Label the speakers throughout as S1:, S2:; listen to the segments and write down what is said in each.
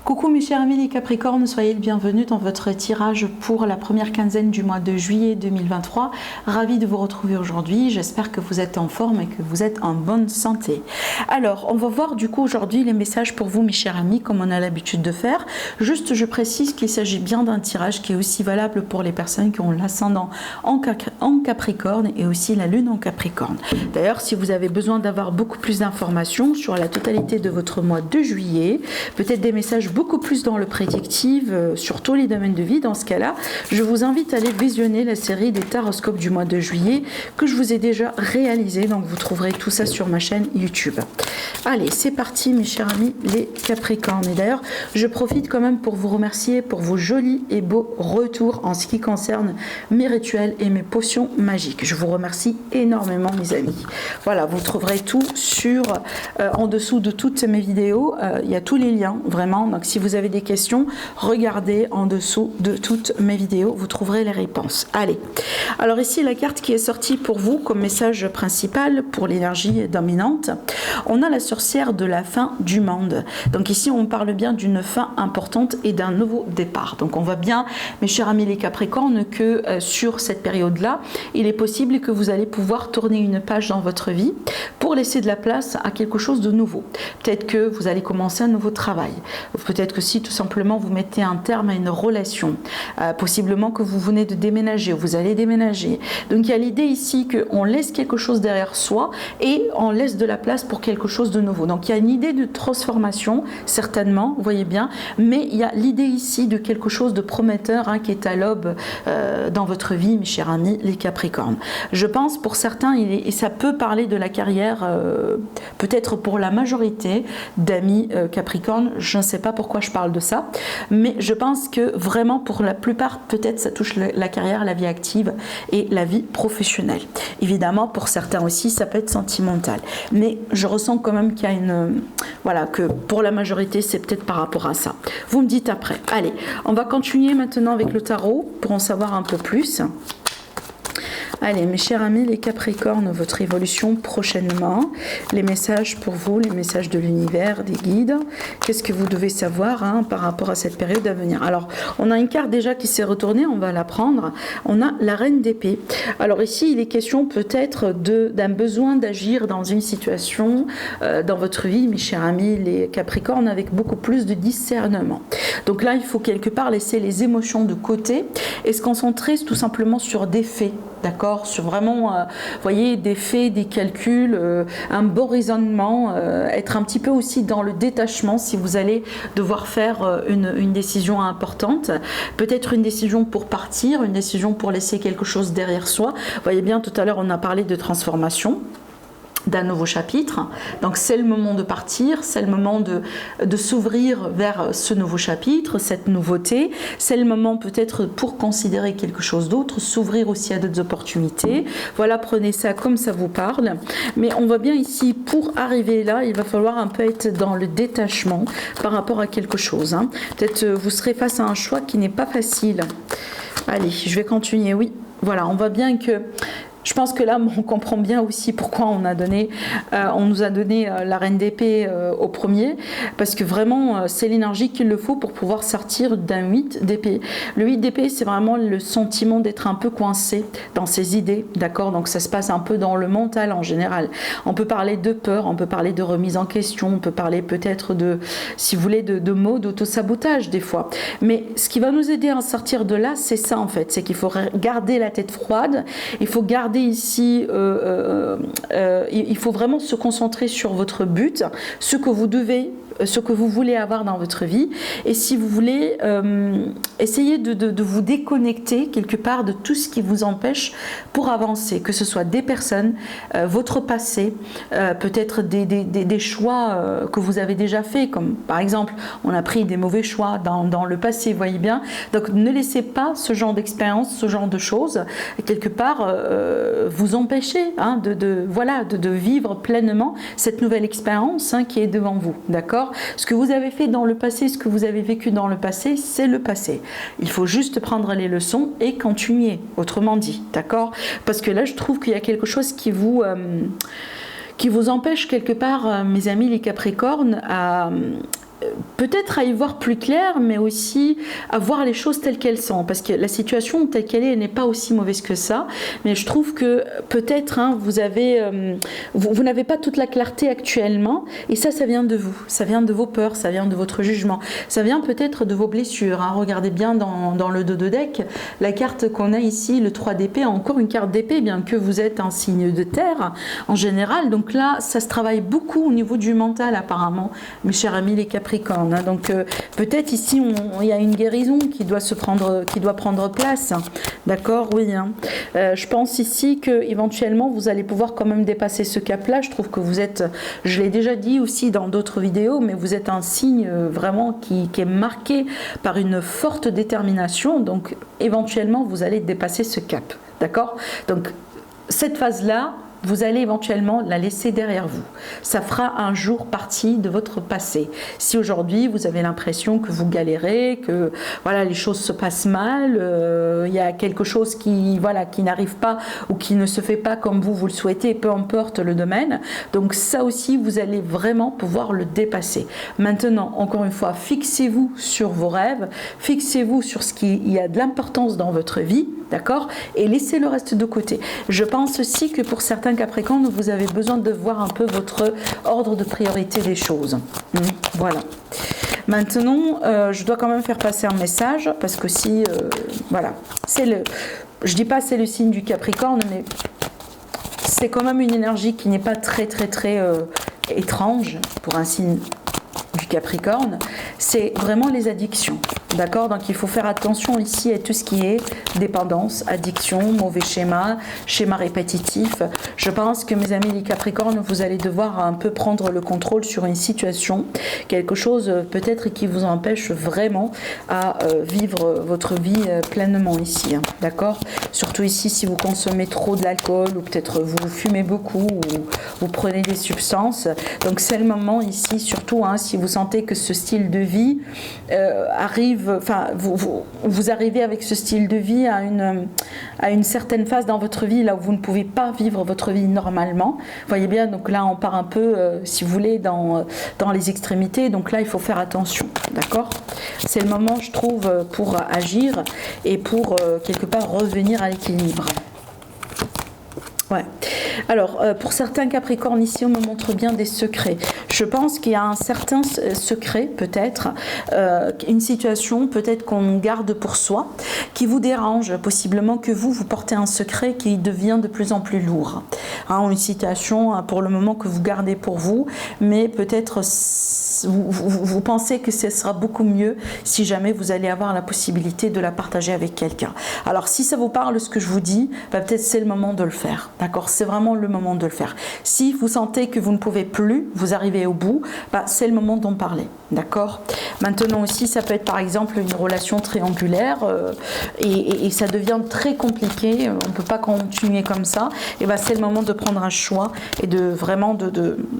S1: Coucou mes chers amis les Capricornes, soyez le bienvenu dans votre tirage pour la première quinzaine du mois de juillet 2023. Ravi de vous retrouver aujourd'hui, j'espère que vous êtes en forme et que vous êtes en bonne santé. Alors, on va voir du coup aujourd'hui les messages pour vous mes chers amis, comme on a l'habitude de faire. Juste, je précise qu'il s'agit bien d'un tirage qui est aussi valable pour les personnes qui ont l'ascendant en Capricorne et aussi la lune en Capricorne. D'ailleurs, si vous avez besoin d'avoir beaucoup plus d'informations sur la totalité de votre mois de juillet, peut-être des messages beaucoup plus dans le prédictif, sur tous les domaines de vie, dans ce cas-là, je vous invite à aller visionner la série des taroscopes du mois de juillet que je vous ai déjà réalisé. Donc vous trouverez tout ça sur ma chaîne YouTube. Allez, c'est parti mes chers amis les Capricornes. Et d'ailleurs, je profite quand même pour vous remercier pour vos jolis et beaux retours en ce qui concerne mes rituels et mes potions magiques. Je vous remercie énormément mes amis. Voilà, vous trouverez tout sur en dessous de toutes mes vidéos. Il y a tous les liens vraiment. Donc si vous avez des questions, regardez en dessous de toutes mes vidéos, vous trouverez les réponses. Allez, alors ici la carte qui est sortie pour vous comme message principal pour l'énergie dominante, on a la sorcière de la fin du monde. Donc ici on parle bien d'une fin importante et d'un nouveau départ. Donc on voit bien mes chers amis les Capricornes que sur cette période-là, il est possible que vous allez pouvoir tourner une page dans votre vie pour laisser de la place à quelque chose de nouveau. Peut-être que vous allez commencer un nouveau travail. Peut-être que si tout simplement vous mettez un terme à une relation, possiblement que vous venez de déménager, vous allez déménager. Donc il y a l'idée ici qu'on laisse quelque chose derrière soi et on laisse de la place pour quelque chose de nouveau. Donc il y a une idée de transformation, certainement, vous voyez bien, mais il y a l'idée ici de quelque chose de prometteur qui est à l'aube dans votre vie, mes chers amis, les Capricornes. Je pense pour certains, et ça peut parler de la carrière, peut-être pour la majorité d'amis Capricornes, je ne sais pas pourquoi je parle de ça, mais je pense que vraiment pour la plupart, peut-être ça touche la carrière, la vie active et la vie professionnelle. Évidemment, pour certains aussi, ça peut être sentimental. Mais je ressens quand même qu'il y a une... Voilà, que pour la majorité, c'est peut-être par rapport à ça. Vous me dites après. Allez, on va continuer maintenant avec le tarot pour en savoir un peu plus. Allez, mes chers amis, les Capricornes, votre évolution prochainement. Les messages pour vous, les messages de l'univers, des guides. Qu'est-ce que vous devez savoir par rapport à cette période à venir? Alors, on a une carte déjà qui s'est retournée, on va la prendre. On a la reine d'épée. Alors ici, il est question peut-être d'un besoin d'agir dans une situation dans votre vie, mes chers amis, les Capricornes, avec beaucoup plus de discernement. Donc là, il faut quelque part laisser les émotions de côté et se concentrer tout simplement sur des faits. D'accord, sur vraiment, voyez, des faits, des calculs, un bon raisonnement, être un petit peu aussi dans le détachement si vous allez devoir faire une décision importante, peut-être une décision pour partir, une décision pour laisser quelque chose derrière soi. Vous voyez bien, tout à l'heure, on a parlé de transformation, d'un nouveau chapitre, donc c'est le moment de partir, c'est le moment de s'ouvrir vers ce nouveau chapitre, cette nouveauté, c'est le moment peut-être pour considérer quelque chose d'autre, s'ouvrir aussi à d'autres opportunités. Voilà, prenez ça comme ça vous parle, mais on voit bien ici, pour arriver là, il va falloir un peu être dans le détachement par rapport à quelque chose. Peut-être vous serez face à un choix qui n'est pas facile. Allez, je vais continuer, oui, voilà, on voit bien que je pense que là, on comprend bien aussi pourquoi on nous a donné la reine d'épée au premier, parce que vraiment, c'est l'énergie qu'il le faut pour pouvoir sortir d'un 8 d'épée. Le 8 d'épée, c'est vraiment le sentiment d'être un peu coincé dans ses idées, d'accord? Donc ça se passe un peu dans le mental en général. On peut parler de peur, on peut parler de remise en question, on peut parler peut-être de, si vous voulez, de mots d'auto-sabotage des fois. Mais ce qui va nous aider à sortir de là, c'est ça en fait, c'est qu'il faut garder la tête froide, il faut garder ici, il faut vraiment se concentrer sur votre but, ce que vous voulez avoir dans votre vie, et si vous voulez essayer de vous déconnecter quelque part de tout ce qui vous empêche pour avancer, que ce soit des personnes, votre passé, peut-être des choix que vous avez déjà fait, comme par exemple on a pris des mauvais choix dans le passé, vous voyez bien. Donc ne laissez pas ce genre d'expérience, ce genre de choses quelque part vous empêcher de vivre pleinement cette nouvelle expérience qui est devant vous, d'accord? Ce que vous avez fait dans le passé, ce que vous avez vécu dans le passé, c'est le passé. Il faut juste prendre les leçons et continuer, autrement dit, d'accord? Parce que là, je trouve qu'il y a quelque chose qui vous empêche quelque part, mes amis les Capricornes, peut-être à y voir plus clair, mais aussi à voir les choses telles qu'elles sont, parce que la situation telle qu'elle est, elle n'est pas aussi mauvaise que ça, mais je trouve que peut-être vous n'avez pas toute la clarté actuellement, et ça vient de vous, ça vient de vos peurs, ça vient de votre jugement, ça vient peut-être de vos blessures. Regardez bien dans le dos de deck, la carte qu'on a ici, le 3 d'épée, encore une carte d'épée, bien que vous êtes un signe de terre en général, donc là ça se travaille beaucoup au niveau du mental apparemment, mes chers amis les Capricornes. Donc peut-être ici il y a une guérison qui doit prendre place, d'accord, oui. Je pense ici que éventuellement vous allez pouvoir quand même dépasser ce cap-là. Je trouve que vous êtes, je l'ai déjà dit aussi dans d'autres vidéos, mais vous êtes un signe vraiment qui est marqué par une forte détermination. Donc éventuellement vous allez dépasser ce cap, d'accord. Donc cette phase-là, vous allez éventuellement la laisser derrière vous. Ça fera un jour partie de votre passé. Si aujourd'hui vous avez l'impression que vous galérez, que voilà, les choses se passent mal, il y a quelque chose qui n'arrive pas ou qui ne se fait pas comme vous le souhaitez, peu importe le domaine. Donc ça aussi, vous allez vraiment pouvoir le dépasser. Maintenant, encore une fois, fixez-vous sur vos rêves, fixez-vous sur ce qui y a de l'importance dans votre vie, d'accord, et laissez le reste de côté. Je pense aussi que pour certains Capricornes, vous avez besoin de voir un peu votre ordre de priorité des choses. Voilà. Maintenant, je dois quand même faire passer un message, parce que si, voilà, je dis pas c'est le signe du Capricorne, mais c'est quand même une énergie qui n'est pas très étrange pour un signe du Capricorne, c'est vraiment les addictions, d'accord. Donc il faut faire attention ici à tout ce qui est dépendance, addiction, mauvais schéma répétitif. Je pense que mes amis les Capricornes, vous allez devoir un peu prendre le contrôle sur une situation, quelque chose peut-être qui vous empêche vraiment à vivre votre vie pleinement ici, d'accord. Surtout ici si vous consommez trop de l'alcool, ou peut-être vous fumez beaucoup, ou vous prenez des substances. Donc c'est le moment ici, surtout si vous sentez que ce style de vie arrive, enfin vous arrivez avec ce style de vie à une certaine phase dans votre vie là où vous ne pouvez pas vivre votre vie normalement. Vous voyez bien, donc là on part un peu, si vous voulez, dans les extrémités. Donc là il faut faire attention, d'accord. C'est le moment, je trouve, pour agir et pour quelque part revenir à l'équilibre. Ouais. Alors, pour certains Capricornes, ici, on me montre bien des secrets. Je pense qu'il y a un certain secret, peut-être, une situation, peut-être qu'on garde pour soi, qui vous dérange, possiblement que vous portez un secret qui devient de plus en plus lourd. Une situation, pour le moment, que vous gardez pour vous, mais peut-être vous pensez que ce sera beaucoup mieux si jamais vous allez avoir la possibilité de la partager avec quelqu'un. Alors, si ça vous parle, ce que je vous dis, peut-être c'est le moment de le faire. D'accord, c'est vraiment le moment de le faire. Si vous sentez que vous ne pouvez plus, vous arrivez au bout, c'est le moment d'en parler. D'accord. Maintenant aussi, ça peut être par exemple une relation triangulaire et ça devient très compliqué. On ne peut pas continuer comme ça. Et c'est le moment de prendre un choix et de vraiment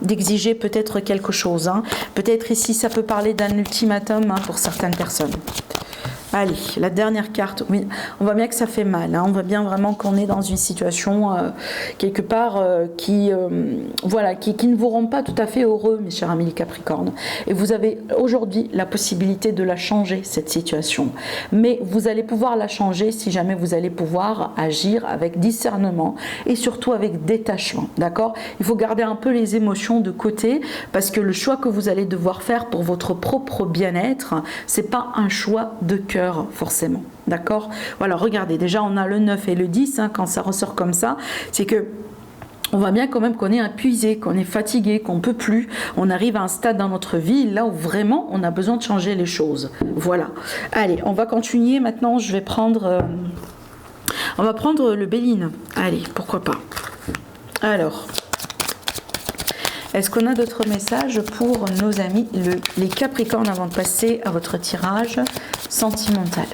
S1: d'exiger peut-être quelque chose. Peut-être ici, ça peut parler d'un ultimatum pour certaines personnes. Allez, la dernière carte, oui, on voit bien que ça fait mal, on voit bien vraiment qu'on est dans une situation quelque part qui ne vous rend pas tout à fait heureux, mes chers amis les Capricornes. Et vous avez aujourd'hui la possibilité de la changer, cette situation. Mais vous allez pouvoir la changer si jamais vous allez pouvoir agir avec discernement et surtout avec détachement, d'accord. Il faut garder un peu les émotions de côté parce que le choix que vous allez devoir faire pour votre propre bien-être, c'est pas un choix de cœur forcément, d'accord. Voilà, regardez, déjà on a le 9 et le 10, quand ça ressort comme ça, c'est que on voit bien quand même qu'on est épuisé, qu'on est fatigué, qu'on ne peut plus. On arrive à un stade dans notre vie là où vraiment on a besoin de changer les choses. Voilà. Allez, on va continuer maintenant. Je vais prendre, on va prendre le Béline. Allez, pourquoi pas. Alors, est-ce qu'on a d'autres messages pour nos amis les Capricornes avant de passer à votre tirage sentimental?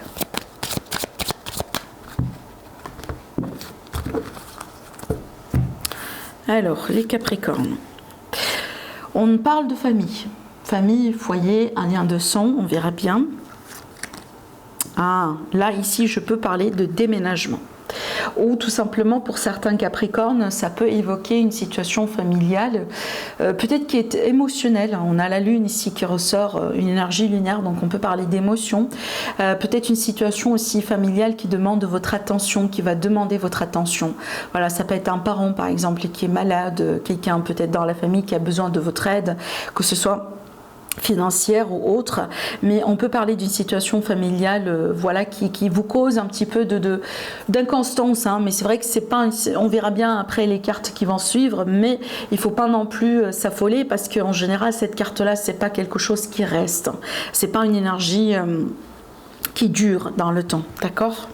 S1: Alors, les Capricornes. On parle de famille. Famille, foyer, un lien de sang, on verra bien. Ah, là, ici, je peux parler de déménagement. Ou tout simplement pour certains Capricornes, ça peut évoquer une situation familiale, peut-être qui est émotionnelle. On a la lune ici qui ressort, une énergie lunaire, donc on peut parler d'émotion. Peut-être une situation aussi familiale qui demande votre attention, qui va demander votre attention. Voilà, ça peut être un parent par exemple qui est malade, quelqu'un peut-être dans la famille qui a besoin de votre aide, que ce soit financière ou autre, mais on peut parler d'une situation familiale voilà, qui vous cause un petit peu d'inconstance, hein, mais c'est vrai que c'est pas, on verra bien après les cartes qui vont suivre, mais il faut pas non plus s'affoler parce qu'en général cette carte là c'est pas quelque chose qui reste, c'est pas une énergie qui dure dans le temps, d'accord?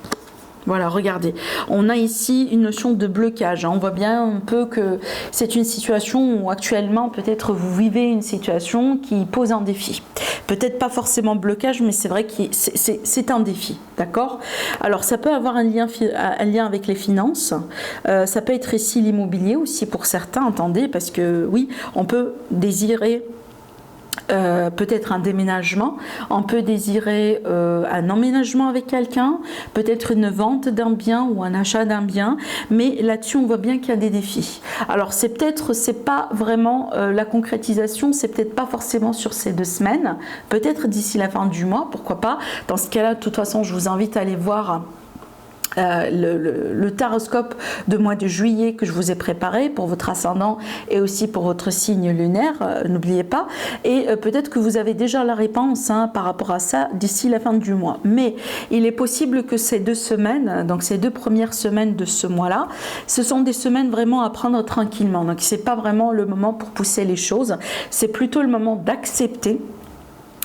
S1: Voilà, regardez, on a ici une notion de blocage. On voit bien un peu que c'est une situation où actuellement, peut-être vous vivez une situation qui pose un défi. Peut-être pas forcément blocage, mais c'est vrai que c'est un défi, d'accord? Alors, ça peut avoir un lien avec les finances. Ça peut être ici l'immobilier aussi pour certains, entendez, parce que oui, on peut désirer peut-être un déménagement, on peut désirer un emménagement avec quelqu'un, peut-être une vente d'un bien ou un achat d'un bien, mais là-dessus on voit bien qu'il y a des défis. Alors c'est pas vraiment la concrétisation, c'est peut-être pas forcément sur ces 2 semaines, peut-être d'ici la fin du mois, pourquoi pas. Dans ce cas-là, de toute façon, je vous invite à aller voir le taroscope de mois de juillet que je vous ai préparé pour votre ascendant et aussi pour votre signe lunaire, n'oubliez pas, et peut-être que vous avez déjà la réponse hein, par rapport à ça d'ici la fin du mois, mais il est possible que ces 2 semaines, donc ces 2 premières semaines de ce mois-là, ce sont des semaines vraiment à prendre tranquillement, donc c'est pas vraiment le moment pour pousser les choses, c'est plutôt le moment d'accepter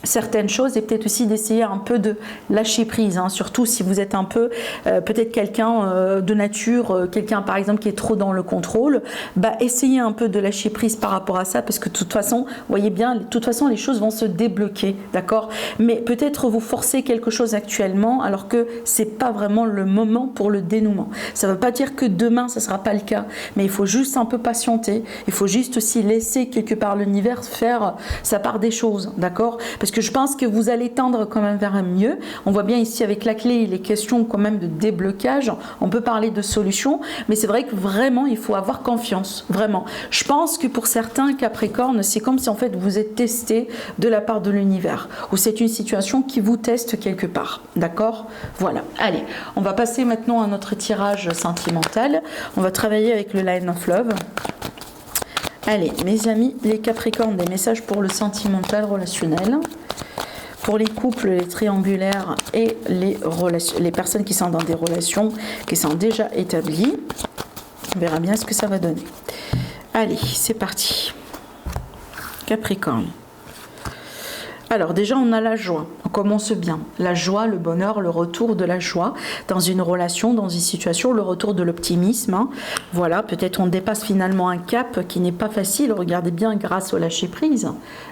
S1: certaines choses et peut-être aussi d'essayer un peu de lâcher prise, hein, surtout si vous êtes un peu peut-être quelqu'un de nature, quelqu'un par exemple qui est trop dans le contrôle, bah essayez un peu de lâcher prise par rapport à ça parce que de toute façon, vous voyez bien, de toute façon les choses vont se débloquer, d'accord? Mais peut-être vous forcez quelque chose actuellement alors que c'est pas vraiment le moment pour le dénouement. Ça ne veut pas dire que demain ça sera pas le cas, mais il faut juste un peu patienter, il faut juste aussi laisser quelque part l'univers faire sa part des choses, d'accord? Parce que je pense que vous allez tendre quand même vers un mieux. On voit bien ici avec la clé, il est question quand même de déblocage. On peut parler de solution, mais c'est vrai que vraiment, il faut avoir confiance, vraiment. Je pense que pour certains Capricornes, c'est comme si en fait vous êtes testé de la part de l'univers, ou c'est une situation qui vous teste quelque part, d'accord? Voilà. Allez, on va passer maintenant à notre tirage sentimental. On va travailler avec le Line of Love. Allez, mes amis, les Capricornes, des messages pour le sentimental relationnel. Pour les couples, les triangulaires et les personnes qui sont dans des relations qui sont déjà établies. On verra bien ce que ça va donner. Allez, c'est parti. Capricorne. Alors déjà, on a la joie. On commence bien. La joie, le bonheur, le retour de la joie dans une relation, dans une situation, le retour de l'optimisme. Hein. Voilà, peut-être on dépasse finalement un cap qui n'est pas facile. Regardez bien, grâce au lâcher-prise.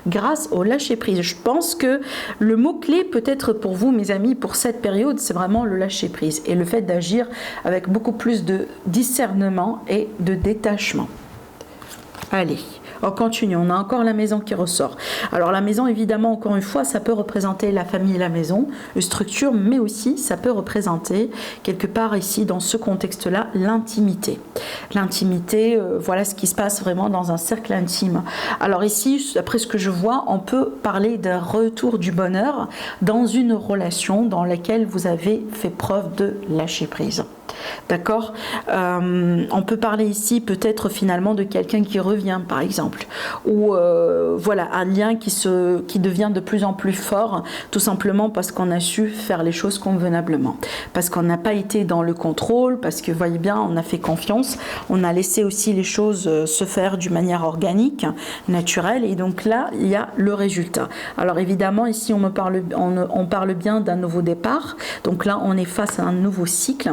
S1: Grâce au lâcher-prise. Je pense que le mot-clé peut-être pour vous, mes amis, pour cette période, c'est vraiment le lâcher-prise et le fait d'agir avec beaucoup plus de discernement et de détachement. Allez. On continue, on a encore la maison qui ressort. Alors la maison, évidemment, encore une fois, ça peut représenter la famille et la maison, une structure, mais aussi ça peut représenter quelque part ici, dans ce contexte-là, l'intimité. L'intimité, voilà ce qui se passe vraiment dans un cercle intime. Alors ici, après ce que je vois, on peut parler d'un retour du bonheur dans une relation dans laquelle vous avez fait preuve de lâcher prise. D'accord, on peut parler ici peut-être finalement de quelqu'un qui revient par exemple, ou voilà un lien qui devient de plus en plus fort, tout simplement parce qu'on a su faire les choses convenablement, parce qu'on n'a pas été dans le contrôle, parce que voyez bien, on a fait confiance, on a laissé aussi les choses se faire d'une manière organique, naturelle, et donc là il y a le résultat. Alors évidemment ici on parle bien d'un nouveau départ, donc là on est face à un nouveau cycle.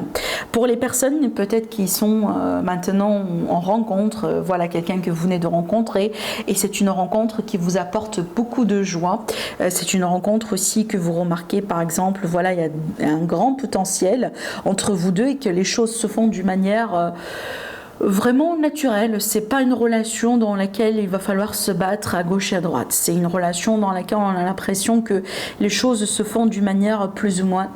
S1: Pour les personnes peut-être qui sont maintenant en rencontre, voilà quelqu'un que vous venez de rencontrer et c'est une rencontre qui vous apporte beaucoup de joie. C'est une rencontre aussi que vous remarquez par exemple, voilà il y a un grand potentiel entre vous deux et que les choses se font d'une manière vraiment naturelle. C'est pas une relation dans laquelle il va falloir se battre à gauche et à droite. C'est une relation dans laquelle on a l'impression que les choses se font d'une manière plus ou moins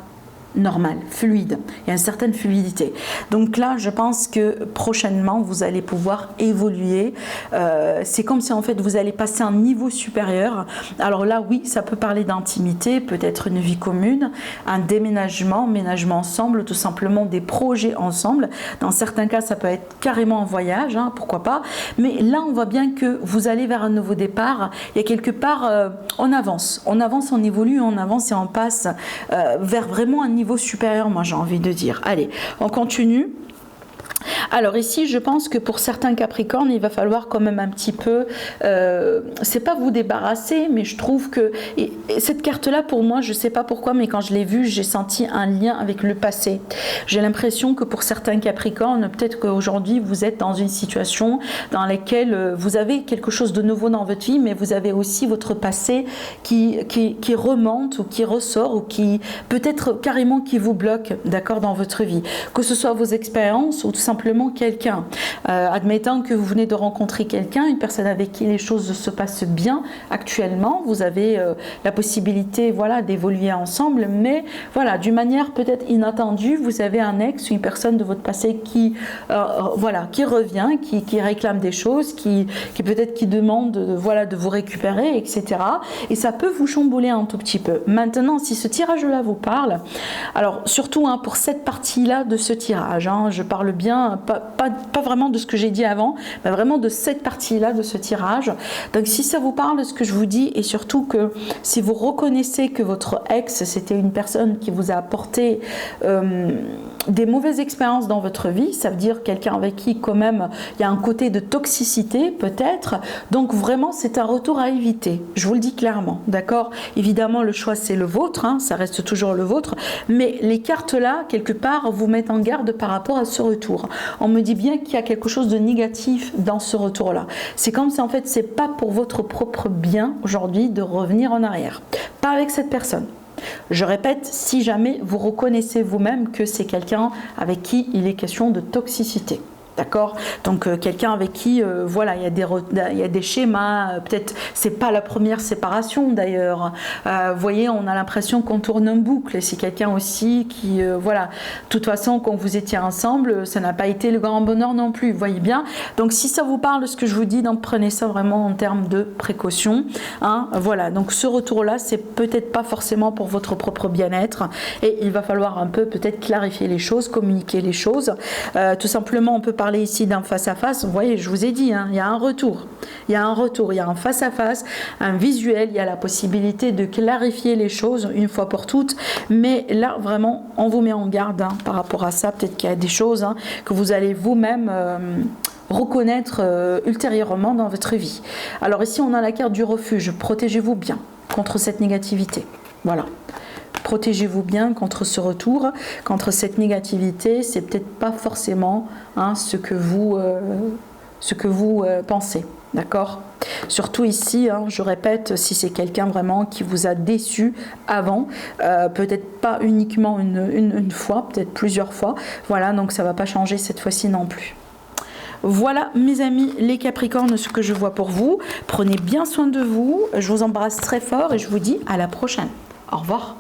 S1: normal, fluide. Il y a une certaine fluidité. Donc là, je pense que prochainement, vous allez pouvoir évoluer. C'est comme si en fait, vous allez passer à un niveau supérieur. Alors là, oui, ça peut parler d'intimité, peut-être une vie commune, un déménagement, ménagement ensemble, tout simplement des projets ensemble. Dans certains cas, ça peut être carrément un voyage, hein, pourquoi pas. Mais là, on voit bien que vous allez vers un nouveau départ. Il y a quelque part, on avance, on évolue, on avance et on passe vers vraiment un niveau supérieur, moi j'ai envie de dire. Allez, on continue. Alors ici, je pense que pour certains Capricornes, il va falloir quand même un petit peu, c'est pas vous débarrasser, mais je trouve que et cette carte-là, pour moi, je sais pas pourquoi, mais quand je l'ai vue, j'ai senti un lien avec le passé. J'ai l'impression que pour certains Capricornes, peut-être qu'aujourd'hui, vous êtes dans une situation dans laquelle vous avez quelque chose de nouveau dans votre vie, mais vous avez aussi votre passé qui remonte ou qui ressort ou qui peut-être carrément qui vous bloque, d'accord, dans votre vie. Que ce soit vos expériences ou tout simplement quelqu'un. Admettant que vous venez de rencontrer quelqu'un, une personne avec qui les choses se passent bien actuellement, vous avez la possibilité, voilà, d'évoluer ensemble, mais voilà, d'une manière peut-être inattendue, vous avez un ex ou une personne de votre passé qui voilà, qui revient, qui réclame des choses, qui peut-être qui demande voilà, de vous récupérer, etc. Et ça peut vous chambouler un tout petit peu. Maintenant, si ce tirage-là vous parle, alors surtout hein, pour cette partie-là de ce tirage, hein, je parle bien, pas vraiment de ce que j'ai dit avant, mais vraiment de cette partie-là de ce tirage. Donc si ça vous parle de ce que je vous dis, et surtout que si vous reconnaissez que votre ex, c'était une personne qui vous a apporté des mauvaises expériences dans votre vie, ça veut dire quelqu'un avec qui quand même il y a un côté de toxicité peut-être, donc vraiment c'est un retour à éviter, je vous le dis clairement, d'accord? Évidemment le choix c'est le vôtre, hein, ça reste toujours le vôtre, mais les cartes là quelque part vous mettent en garde par rapport à ce retour. On me dit bien qu'il y a quelque chose de négatif dans ce retour là, c'est comme si en fait c'est pas pour votre propre bien aujourd'hui de revenir en arrière, pas avec cette personne. Je répète, si jamais vous reconnaissez vous-même que c'est quelqu'un avec qui il est question de toxicité. D'accord? Donc quelqu'un avec qui voilà, il y a des schémas, peut-être c'est pas la première séparation d'ailleurs. Vous voyez, on a l'impression qu'on tourne en boucle. C'est quelqu'un aussi qui voilà, de toute façon quand vous étiez ensemble, ça n'a pas été le grand bonheur non plus, vous voyez bien. Donc si ça vous parle de ce que je vous dis, donc prenez ça vraiment en termes de précaution, hein, voilà. Donc ce retour-là, c'est peut-être pas forcément pour votre propre bien-être et il va falloir un peu peut-être clarifier les choses, communiquer les choses. Tout simplement, on peut parler ici d'un face-à-face, vous voyez, je vous ai dit, hein, il y a un retour, il y a un face-à-face, un visuel, il y a la possibilité de clarifier les choses une fois pour toutes, mais là, vraiment, on vous met en garde hein, par rapport à ça, peut-être qu'il y a des choses hein, que vous allez vous-même reconnaître ultérieurement dans votre vie. Alors ici, on a la carte du refuge, protégez-vous bien contre cette négativité, voilà. Protégez-vous bien contre ce retour, contre cette négativité. C'est peut-être pas forcément hein, ce que vous pensez, d'accord? Surtout ici, hein, je répète, si c'est quelqu'un vraiment qui vous a déçu avant, peut-être pas uniquement une fois, peut-être plusieurs fois. Voilà, donc ça va pas changer cette fois-ci non plus. Voilà mes amis les Capricornes, ce que je vois pour vous. Prenez bien soin de vous. Je vous embrasse très fort et je vous dis à la prochaine. Au revoir.